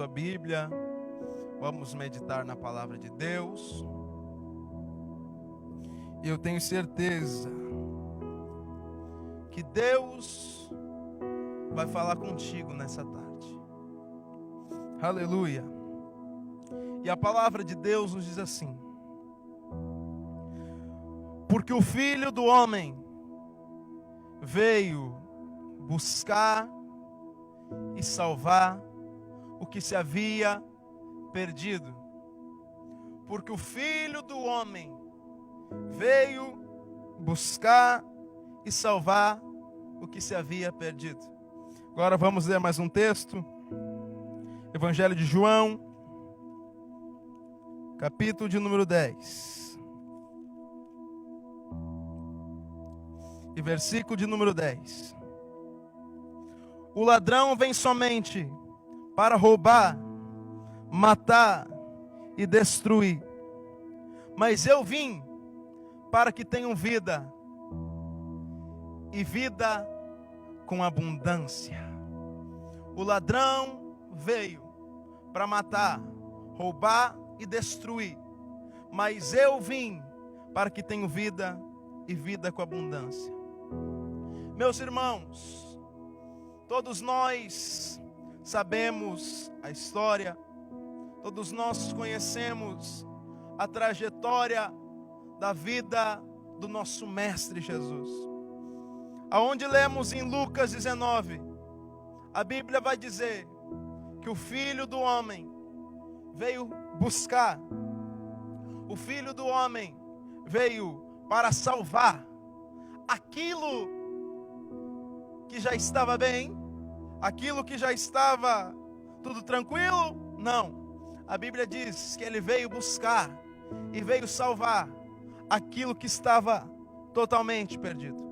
sua Bíblia, vamos meditar na palavra de Deus. E eu tenho certeza que Deus vai falar contigo nessa tarde. Aleluia. E a palavra de Deus nos diz assim: porque o Filho do Homem veio buscar e salvar o que se havia perdido. Porque o Filho do Homem veio buscar e salvar o que se havia perdido. Agora vamos ler mais um texto. Evangelho de João, capítulo de número 10. E versículo de número 10. O ladrão vem somente para roubar, matar e destruir. Mas eu vim para que tenham vida, e vida com abundância. O ladrão veio para matar, roubar e destruir. Mas eu vim para que tenham vida e vida com abundância. Meus irmãos, todos nós sabemos a história, todos nós conhecemos a trajetória da vida do nosso Mestre Jesus. Aonde lemos em Lucas 19, a Bíblia vai dizer que o Filho do Homem veio buscar, o Filho do Homem veio para salvar aquilo que já estava bem, aquilo que já estava tudo tranquilo. Não, a Bíblia diz que ele veio buscar e veio salvar aquilo que estava totalmente perdido.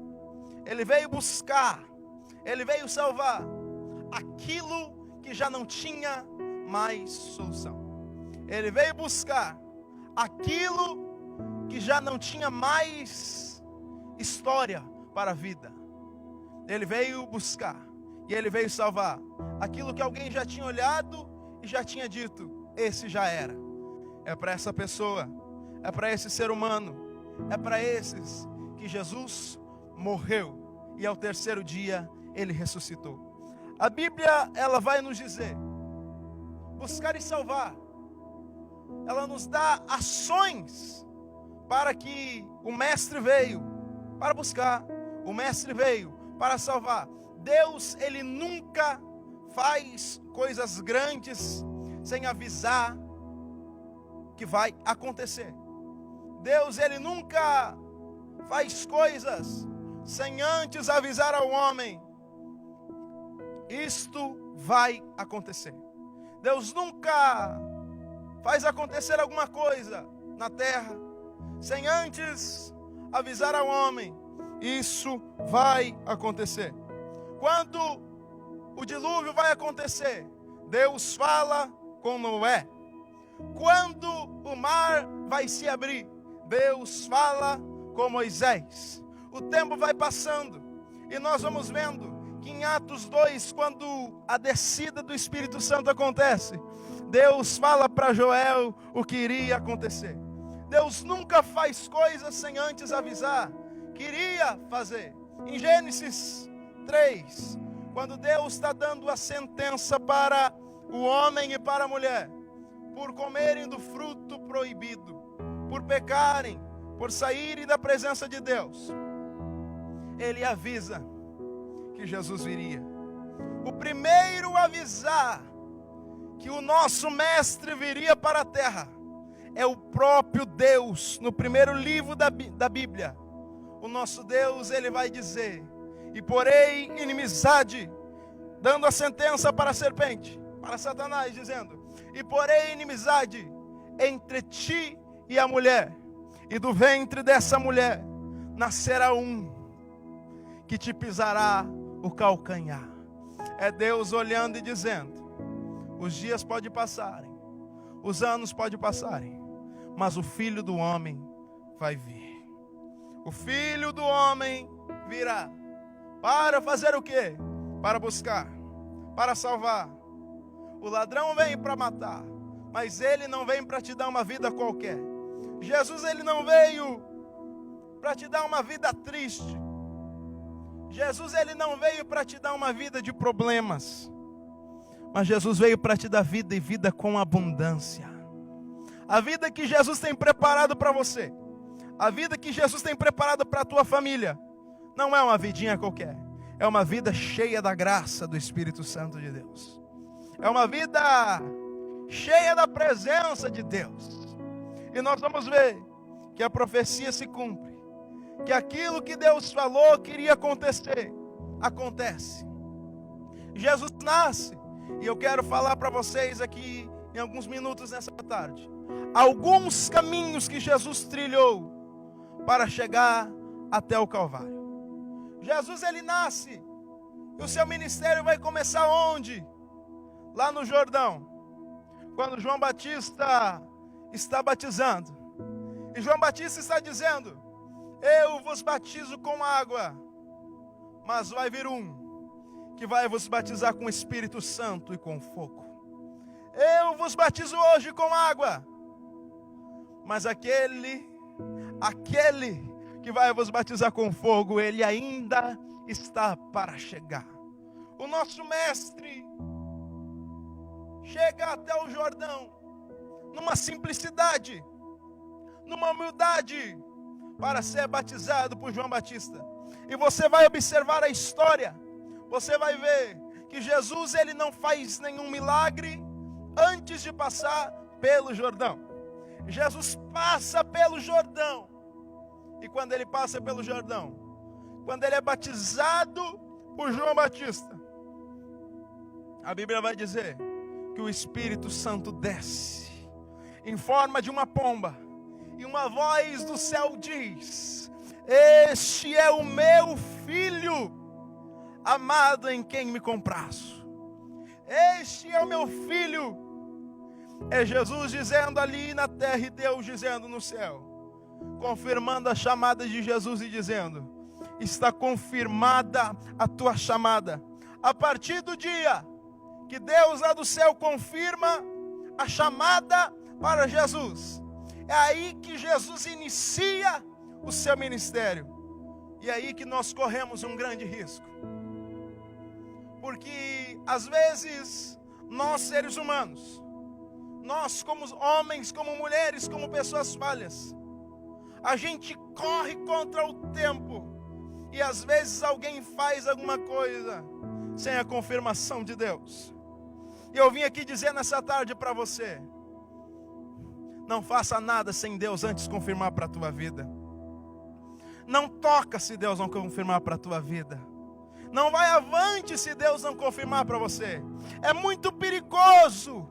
Ele veio buscar, ele veio salvar aquilo que já não tinha mais solução. Ele veio buscar aquilo que já não tinha mais história para a vida. Ele veio buscar e ele veio salvar aquilo que alguém já tinha olhado e já tinha dito: esse já era. É para essa pessoa, é para esse ser humano, é para esses que Jesus morreu e ao terceiro dia ele ressuscitou. A Bíblia, ela vai nos dizer: buscar e salvar. Ela nos dá ações para que o Mestre veio para buscar, o Mestre veio para salvar. Deus, ele nunca faz coisas grandes sem avisar que vai acontecer. Deus, ele nunca faz coisas sem antes avisar ao homem: isto vai acontecer. Deus nunca faz acontecer alguma coisa na terra sem antes avisar ao homem: isso vai acontecer. Quando o dilúvio vai acontecer, Deus fala com Noé. Quando o mar vai se abrir, Deus fala com Moisés. O tempo vai passando e nós vamos vendo que em Atos 2, quando a descida do Espírito Santo acontece, Deus fala para Joel o que iria acontecer. Deus nunca faz coisas sem antes avisar que iria fazer. Em Gênesis 3, quando Deus está dando a sentença para o homem e para a mulher, por comerem do fruto proibido, por pecarem, por saírem da presença de Deus, ele avisa que Jesus viria. O primeiro a avisar que o nosso Mestre viria para a terra é o próprio Deus. No primeiro livro da Bíblia, o nosso Deus, ele vai dizer: e porém inimizade, dando a sentença para a serpente, para Satanás, dizendo: e porém inimizade entre ti e a mulher, e do ventre dessa mulher nascerá um que te pisará o calcanhar. É Deus olhando e dizendo: os dias podem passarem, os anos podem passarem, mas o Filho do Homem vai vir. O Filho do Homem virá para fazer o quê? Para buscar, para salvar. O ladrão vem para matar, mas ele não vem para te dar uma vida qualquer. Jesus, ele não veio para te dar uma vida triste. Jesus, ele não veio para te dar uma vida de problemas, mas Jesus veio para te dar vida e vida com abundância. A vida que Jesus tem preparado para você, a vida que Jesus tem preparado para a tua família, não é uma vidinha qualquer, é uma vida cheia da graça do Espírito Santo de Deus. É uma vida cheia da presença de Deus. E nós vamos ver que a profecia se cumpre, que aquilo que Deus falou que iria acontecer, acontece. Jesus nasce, e eu quero falar para vocês aqui em alguns minutos nessa tarde, alguns caminhos que Jesus trilhou para chegar até o Calvário. Jesus, ele nasce, e o seu ministério vai começar onde? Lá no Jordão, quando João Batista está batizando, e João Batista está dizendo: eu vos batizo com água, mas vai vir um que vai vos batizar com o Espírito Santo e com fogo. Eu vos batizo hoje com água, mas aquele que vai vos batizar com fogo, ele ainda está para chegar. O nosso mestre chega até o Jordão numa simplicidade, numa humildade, para ser batizado por João Batista. E você vai observar a história, você vai ver que Jesus, ele não faz nenhum milagre antes de passar pelo Jordão. Jesus passa pelo Jordão, e quando ele passa pelo Jordão, quando ele é batizado por João Batista, a Bíblia vai dizer que o Espírito Santo desce em forma de uma pomba, e uma voz do céu diz: este é o meu filho amado, em quem me comprazo. Este é o meu filho. É Jesus dizendo ali na terra e Deus dizendo no céu, confirmando a chamada de Jesus e dizendo: está confirmada a tua chamada. A partir do dia que Deus lá do céu confirma a chamada para Jesus, é aí que Jesus inicia o seu ministério. E é aí que nós corremos um grande risco, porque às vezes nós, seres humanos, nós como homens, como mulheres, como pessoas falhas, a gente corre contra o tempo, e às vezes alguém faz alguma coisa sem a confirmação de Deus. E eu vim aqui dizer nessa tarde para você: não faça nada sem Deus antes confirmar para a tua vida. Não toca se Deus não confirmar para a tua vida. Não vai avante se Deus não confirmar para você. É muito perigoso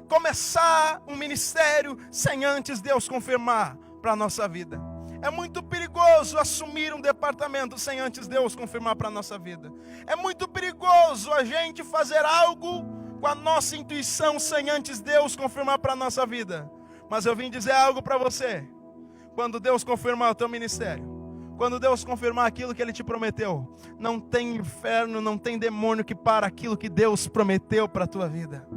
começar um ministério sem antes Deus confirmar para a nossa vida. É muito perigoso assumir um departamento sem antes Deus confirmar para a nossa vida. É muito perigoso a gente fazer algo com a nossa intuição sem antes Deus confirmar para a nossa vida. Mas eu vim dizer algo para você: quando Deus confirmar o teu ministério, quando Deus confirmar aquilo que Ele te prometeu, não tem inferno, não tem demônio que para aquilo que Deus prometeu para a tua vida.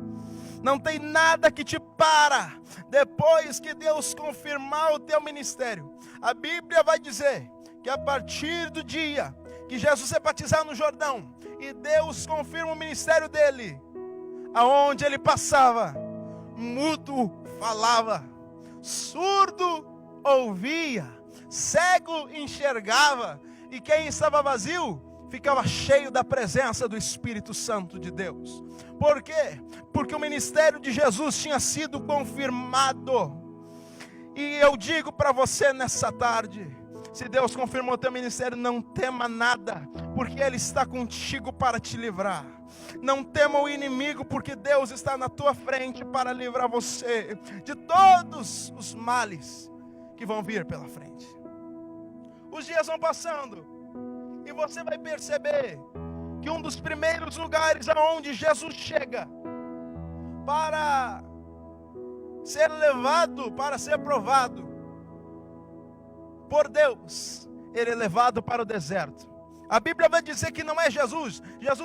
Não tem nada que te para depois que Deus confirmar o teu ministério. A Bíblia vai dizer que a partir do dia que Jesus é batizado no Jordão e Deus confirma o ministério dele, aonde ele passava, mudo falava, surdo ouvia, cego enxergava, e quem estava vazio ficava cheio da presença do Espírito Santo de Deus. Por quê? Porque o ministério de Jesus tinha sido confirmado. E eu digo para você nessa tarde: se Deus confirmou teu ministério, não tema nada, porque Ele está contigo para te livrar. Não tema o inimigo, porque Deus está na tua frente para livrar você de todos os males que vão vir pela frente. Os dias vão passando, e você vai perceber que um dos primeiros lugares aonde Jesus chega para ser levado, para ser provado por Deus, Ele é levado para o deserto. A Bíblia vai dizer que não é Jesus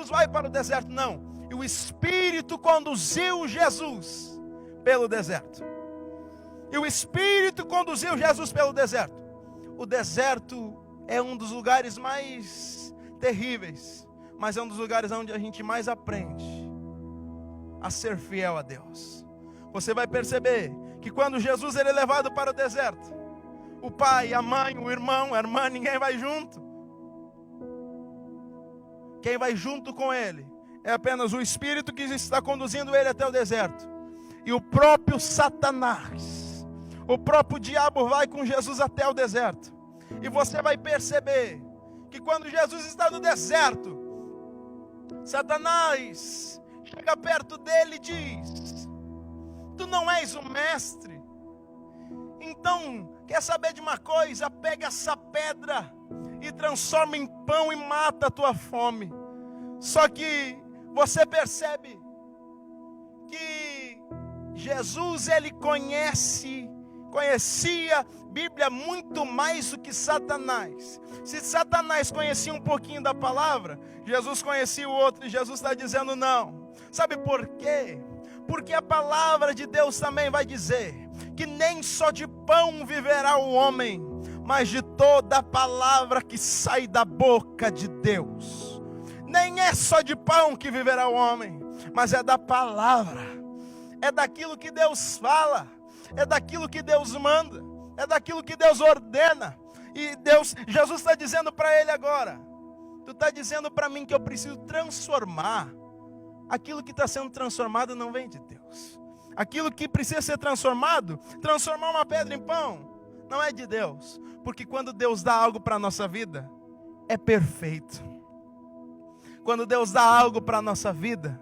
vai para o deserto, não. E o Espírito conduziu Jesus pelo deserto. E o Espírito conduziu Jesus pelo deserto. O deserto é um dos lugares mais terríveis, mas é um dos lugares onde a gente mais aprende a ser fiel a Deus. Você vai perceber que quando Jesus ele é levado para o deserto, o pai, a mãe, o irmão, a irmã, ninguém vai junto. Quem vai junto com ele é apenas o Espírito que está conduzindo ele até o deserto. E o próprio Satanás, o próprio diabo vai com Jesus até o deserto. E você vai perceber que quando Jesus está no deserto, Satanás chega perto dele e diz: tu não és o mestre? Então, quer saber de uma coisa? Pega essa pedra e transforma em pão e mata a tua fome. Só que você percebe que Jesus ele conhecia Bíblia muito mais do que Satanás. Se Satanás conhecia um pouquinho da palavra, Jesus conhecia o outro, e Jesus está dizendo não. Sabe por quê? Porque a palavra de Deus também vai dizer que nem só de pão viverá o homem, mas de toda a palavra que sai da boca de Deus. Nem é só de pão que viverá o homem, mas é da palavra, é daquilo que Deus fala, é daquilo que Deus manda, é daquilo que Deus ordena. E Jesus está dizendo para ele agora: tu está dizendo para mim que eu preciso transformar. Aquilo que está sendo transformado não vem de Deus. Aquilo que precisa ser transformado, transformar uma pedra em pão, não é de Deus. Porque quando Deus dá algo para a nossa vida, é perfeito. Quando Deus dá algo para a nossa vida,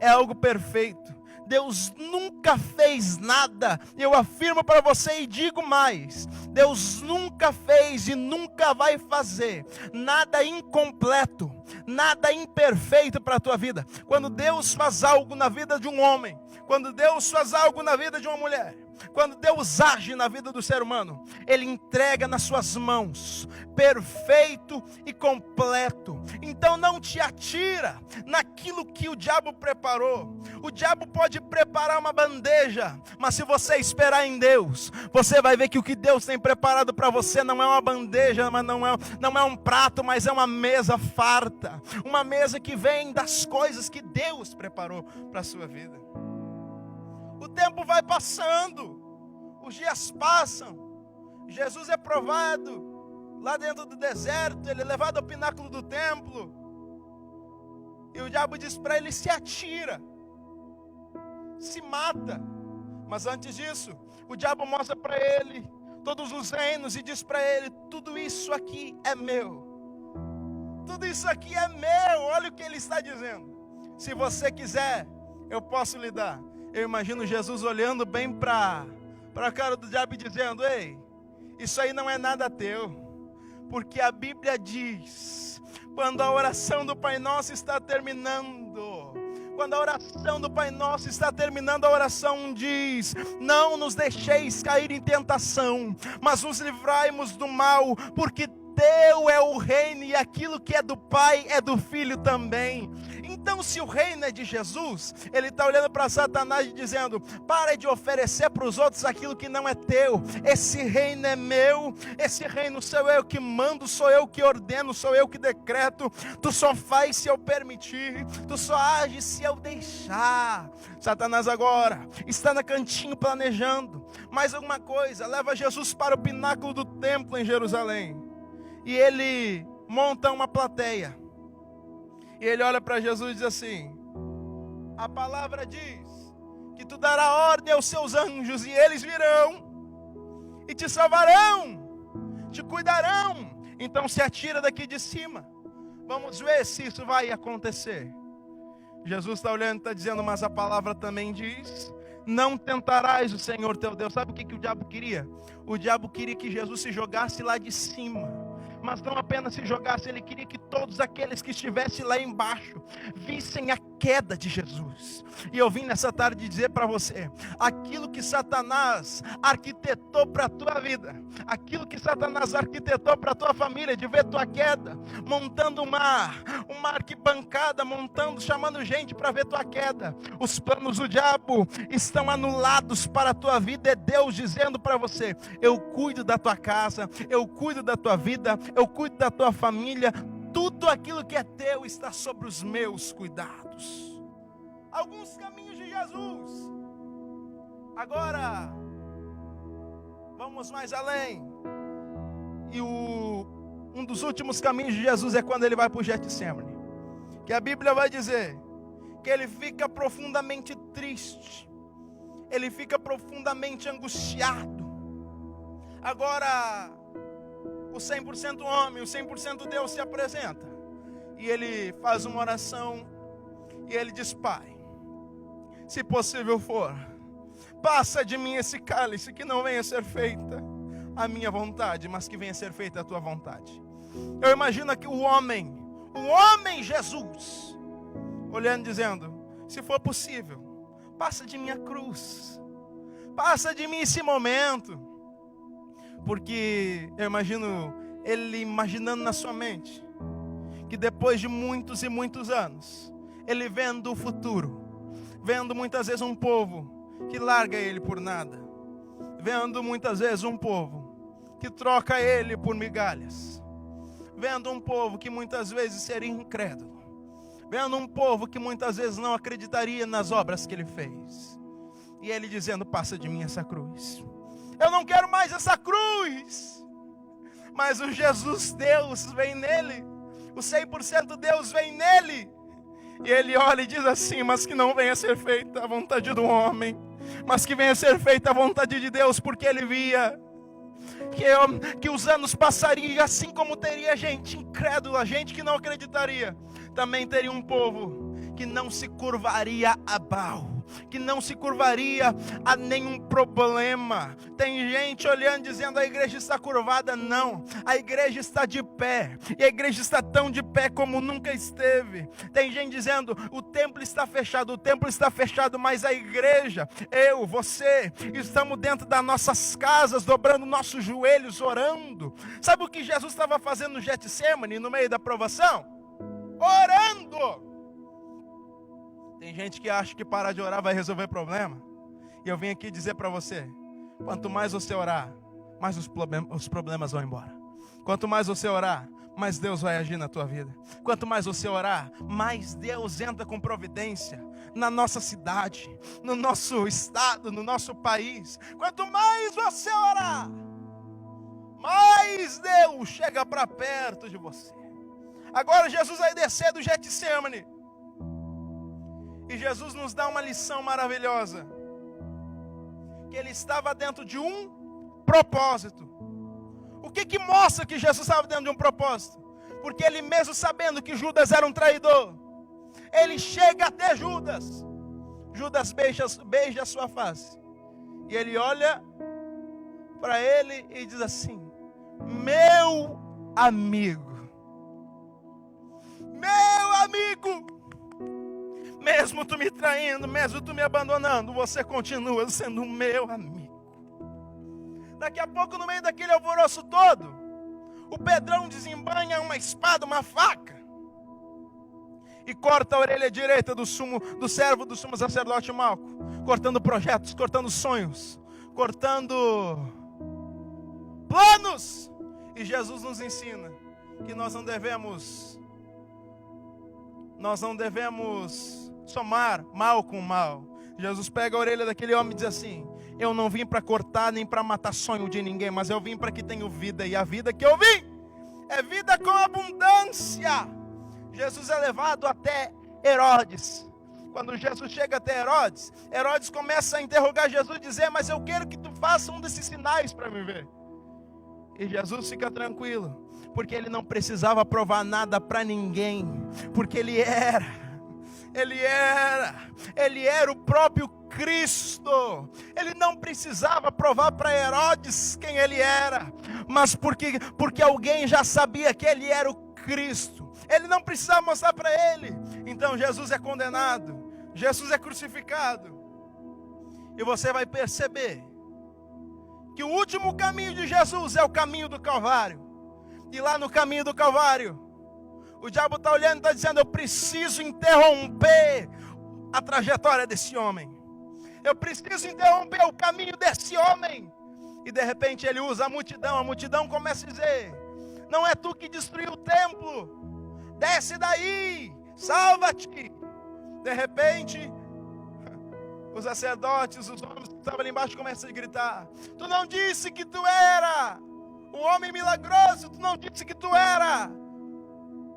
é algo perfeito. Deus nunca fez nada, eu afirmo para você e digo mais: Deus nunca fez e nunca vai fazer nada incompleto, nada imperfeito para a tua vida. Quando Deus faz algo na vida de um homem, quando Deus faz algo na vida de uma mulher, quando Deus age na vida do ser humano, Ele entrega nas suas mãos, perfeito e completo. Então não te atira naquilo que o diabo preparou. O diabo pode preparar uma bandeja, mas se você esperar em Deus, você vai ver que o que Deus tem preparado para você não é uma bandeja, mas não é um prato, mas é uma mesa farta. Uma mesa que vem das coisas que Deus preparou para a sua vida. O tempo vai passando, os dias passam, Jesus é provado lá dentro do deserto, ele é levado ao pináculo do templo, e o diabo diz para ele: se atira, se mata. Mas antes disso, o diabo mostra para ele todos os reinos e diz para ele: tudo isso aqui é meu, tudo isso aqui é meu. Olha o que ele está dizendo: se você quiser, eu posso lhe dar. Eu imagino Jesus olhando bem para a cara do diabo e dizendo: ei, isso aí não é nada teu. Porque a Bíblia diz, quando a oração do Pai Nosso está terminando, quando a oração do Pai Nosso está terminando, a oração diz: não nos deixeis cair em tentação, mas nos livrai-nos do mal, porque teu é o reino, e aquilo que é do Pai é do Filho também. Então, se o reino é de Jesus, ele está olhando para Satanás e dizendo: para de oferecer para os outros aquilo que não é teu. Esse reino é meu, esse reino sou eu que mando, sou eu que ordeno, sou eu que decreto. Tu só faz se eu permitir, tu só age se eu deixar. Satanás agora está no cantinho planejando mais alguma coisa. Leva Jesus para o pináculo do templo em Jerusalém, e ele monta uma plateia. E ele olha para Jesus e diz assim: a palavra diz que tu dará ordem aos seus anjos, e eles virão e te salvarão, te cuidarão. Então se atira daqui de cima, vamos ver se isso vai acontecer. Jesus está olhando e está dizendo: mas a palavra também diz: não tentarás o Senhor teu Deus. Sabe o que o diabo queria? O diabo queria que Jesus se jogasse lá de cima. Mas não apenas se jogasse, ele queria que todos aqueles que estivessem lá embaixo vissem queda de Jesus. E eu vim nessa tarde dizer para você, aquilo que Satanás arquitetou para a tua vida, aquilo que Satanás arquitetou para a tua família, de ver tua queda, montando uma arquibancada, chamando gente para ver tua queda, os planos do diabo estão anulados para a tua vida. É Deus dizendo para você, eu cuido da tua casa, eu cuido da tua vida, eu cuido da tua família, tudo aquilo que é teu está sobre os meus cuidados. Alguns caminhos de Jesus. Agora, vamos mais além. E um dos últimos caminhos de Jesus é quando ele vai para o Getsemane. Que a Bíblia vai dizer que ele fica profundamente triste. Ele fica profundamente angustiado. Agora, o 100% homem, o 100% Deus se apresenta. E ele faz uma oração. E ele diz, Pai, se possível for, passa de mim esse cálice, que não venha ser feita a minha vontade, mas que venha ser feita a tua vontade. Eu imagino que o homem Jesus, olhando e dizendo, se for possível, passa de mim a cruz, passa de mim esse momento. Porque eu imagino ele imaginando na sua mente, que depois de muitos e muitos anos, ele vendo o futuro, vendo muitas vezes um povo que larga ele por nada, vendo muitas vezes um povo que troca ele por migalhas, vendo um povo que muitas vezes seria incrédulo, vendo um povo que muitas vezes não acreditaria nas obras que ele fez, e ele dizendo, passa de mim essa cruz, eu não quero mais essa cruz. Mas o Jesus Deus vem nele, o 100% Deus vem nele, e ele olha e diz assim, mas que não venha ser feita a vontade do homem, mas que venha ser feita a vontade de Deus, porque ele via que os anos passariam, e assim como teria gente incrédula, gente que não acreditaria, também teria um povo que não se curvaria a Baal, que não se curvaria a nenhum problema. Tem gente olhando dizendo, a igreja está curvada. Não, a igreja está de pé, e a igreja está tão de pé como nunca esteve. Tem gente dizendo, o templo está fechado, mas a igreja, eu, você, estamos dentro das nossas casas, dobrando nossos joelhos, orando. Sabe o que Jesus estava fazendo no Getsemane, no meio da provação? Orando. Tem gente que acha que parar de orar vai resolver problema. E eu vim aqui dizer para você, quanto mais você orar, mais os problemas vão embora. Quanto mais você orar, mais Deus vai agir na tua vida. Quanto mais você orar, mais Deus entra com providência na nossa cidade, no nosso estado, no nosso país. Quanto mais você orar, mais Deus chega para perto de você. Agora Jesus vai descer do Getsemane. E Jesus nos dá uma lição maravilhosa, que ele estava dentro de um propósito. O que mostra que Jesus estava dentro de um propósito? Porque ele mesmo sabendo que Judas era um traidor, ele chega até Judas. Judas beija a sua face. E ele olha para ele e diz assim, meu amigo, mesmo tu me traindo, mesmo tu me abandonando, você continua sendo meu amigo. Daqui a pouco, no meio daquele alvoroço todo, o Pedrão desembanha uma espada, uma faca, e corta a orelha direita do servo do sumo sacerdote Malco, cortando projetos, cortando sonhos, cortando planos. E Jesus nos ensina que nós não devemos somar mal com mal. Jesus pega a orelha daquele homem e diz assim, eu não vim para cortar nem para matar sonho de ninguém, mas eu vim para que tenha vida, e a vida que eu vim é vida com abundância. Jesus é levado até Herodes. Quando Jesus chega até Herodes, Herodes começa a interrogar Jesus e dizer, mas eu quero que tu faça um desses sinais para me ver. E Jesus fica tranquilo, porque ele não precisava provar nada para ninguém, porque ele era o próprio Cristo. Ele não precisava provar para Herodes quem ele era, mas porque alguém já sabia que ele era o Cristo. Ele não precisava mostrar para ele. Então Jesus é condenado, Jesus é crucificado. E você vai perceber que o último caminho de Jesus é o caminho do Calvário. E lá no caminho do Calvário, o diabo está olhando e está dizendo: eu preciso interromper a trajetória desse homem. Eu preciso interromper o caminho desse homem. E de repente ele usa a multidão começa a dizer: não é tu que destruiu o templo, desce daí, salva-te. De repente, os sacerdotes, os homens que estavam ali embaixo começam a gritar: tu não disse que tu era o homem milagroso, tu não disse que tu era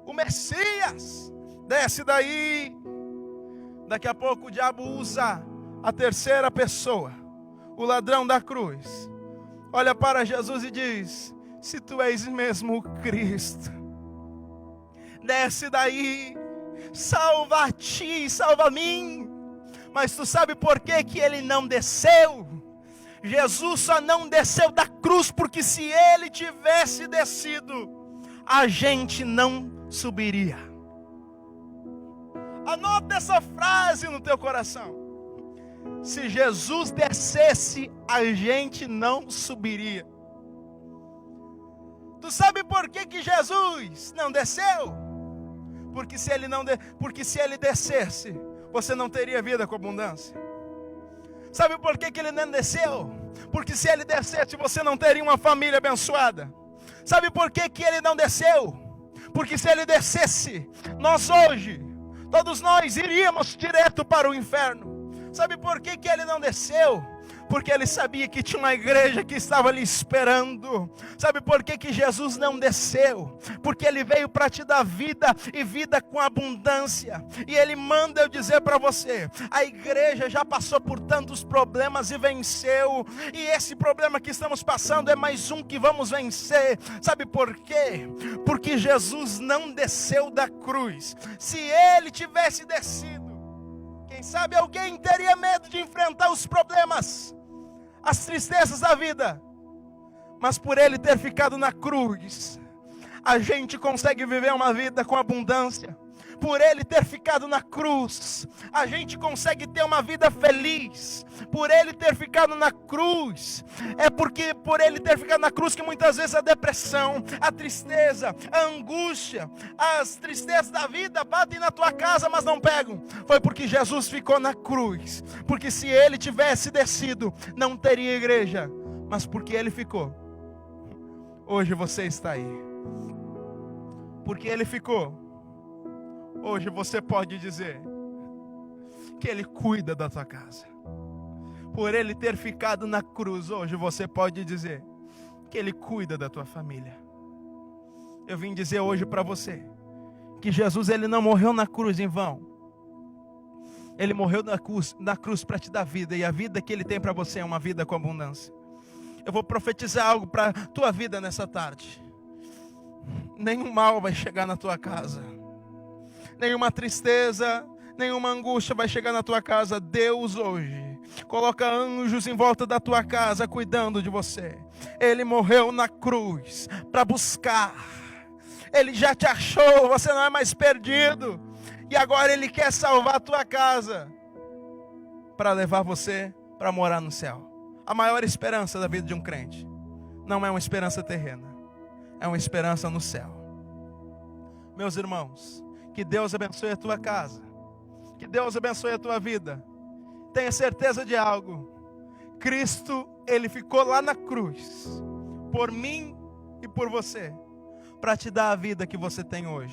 o Messias, desce daí. Daqui a pouco o diabo usa a terceira pessoa, o ladrão da cruz, olha para Jesus e diz: se tu és mesmo o Cristo, desce daí, salva a ti, salva a mim. Mas tu sabe por que ele não desceu? Jesus só não desceu da cruz porque se ele tivesse descido, a gente não subiria. Anota essa frase no teu coração: se Jesus descesse, a gente não subiria. Tu sabe por que Jesus não desceu? Porque se ele descesse, você não teria vida com abundância. Sabe por que ele não desceu? Porque se ele descesse, você não teria uma família abençoada. Sabe por que ele não desceu? Porque se ele descesse, nós hoje, todos nós iríamos direto para o inferno. Sabe por que ele não desceu? Porque ele sabia que tinha uma igreja que estava ali esperando. Sabe por que Jesus não desceu? Porque ele veio para te dar vida, e vida com abundância. E ele manda eu dizer para você: a igreja já passou por tantos problemas e venceu. E esse problema que estamos passando é mais um que vamos vencer. Sabe por quê? Porque Jesus não desceu da cruz. Se ele tivesse descido, quem sabe alguém teria medo de enfrentar os problemas, as tristezas da vida. Mas por ele ter ficado na cruz, a gente consegue viver uma vida com abundância. Por ele ter ficado na cruz, a gente consegue ter uma vida feliz. Por ele ter ficado na cruz, é porque por ele ter ficado na cruz que muitas vezes a depressão, a tristeza, a angústia, as tristezas da vida batem na tua casa, mas não pegam. Foi porque Jesus ficou na cruz. Porque se ele tivesse descido, não teria igreja. Mas porque ele ficou, hoje você está aí. Porque ele ficou, hoje você pode dizer que ele cuida da tua casa. Por ele ter ficado na cruz, hoje você pode dizer que ele cuida da tua família. Eu vim dizer hoje para você que Jesus, ele não morreu na cruz em vão. Ele morreu na cruz para te dar vida, e a vida que ele tem para você é uma vida com abundância. Eu vou profetizar algo para a tua vida nessa tarde. Nenhum mal vai chegar na tua casa, nenhuma tristeza, nenhuma angústia vai chegar na tua casa. Deus hoje coloca anjos em volta da tua casa cuidando de você. Ele morreu na cruz para buscar. Ele já te achou, você não é mais perdido. E agora ele quer salvar a tua casa para levar você para morar no céu. A maior esperança da vida de um crente não é uma esperança terrena, é uma esperança no céu. Meus irmãos, que Deus abençoe a tua casa, que Deus abençoe a tua vida. Tenha certeza de algo: Cristo, ele ficou lá na cruz por mim e por você, para te dar a vida que você tem hoje.